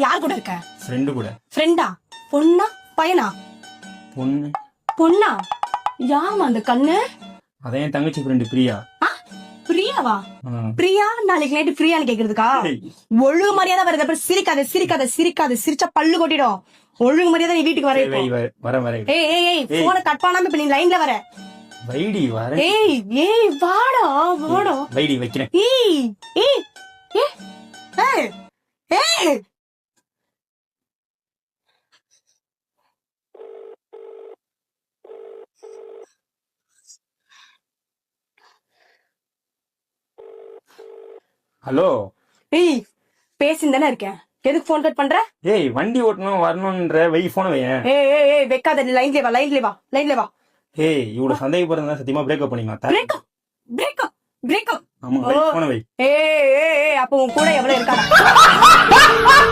யார் கூட இருக்க? ஃப்ரெண்டு கூட. ஃப்ரெண்டா? பொண்ணா பையனா? பொண்ணு. பொண்ணா? யாமா அந்த கண்ணு? அதான் என் தங்கச்சி ஃப்ரெண்டு பிரியா. பிரியாவா? ஆ. பிரியா நாளைக்கு நைட்டு ஃப்ரீயான்னு கேக்குறதுக்கா? ஏய். ஒழுங்கு மரியாதை வருது. அப்புறம் சிரிக்காத சிரிக்காத சிரிக்காத சிரிச்சா பல்லு கொட்டிடும். ஒழுங்கு மரியாதை நீ வீட்டுக்கு வர இப்போ. வரேன். ஏய் ஏய் ஏய் போனை கட் பண்ணாம இப்ப நீ லைன்ல வர. வைடி வரேன். ஏய் ஏய் வாடா வாடா. வைடி வைக்கிறேன். ஏய் ஏய் ஏய் ஏய் ஏய் ஹலோ. ஏய் பேசின்னு இருக்கேன். எதுக்கு போன் கட் பண்ற? ஏய் வண்டி ஓட்டணும் வரணும்ன்ற வை போன வையேன். ஏய் ஏய் ஏய் வெக்காத லைன்ல வா லைன்ல வா லைன்ல வா. ஏய் இவ்வளவு சந்தேகப்படுறதா சத்தியமா பிரேக்கப் பண்ணிக்கலாம். Breakup breakup breakup. ஆமா வை போன வை. ஏய் ஏய் ஏய் அப்ப உன் கூட எவ்வளவு இருக்காடா?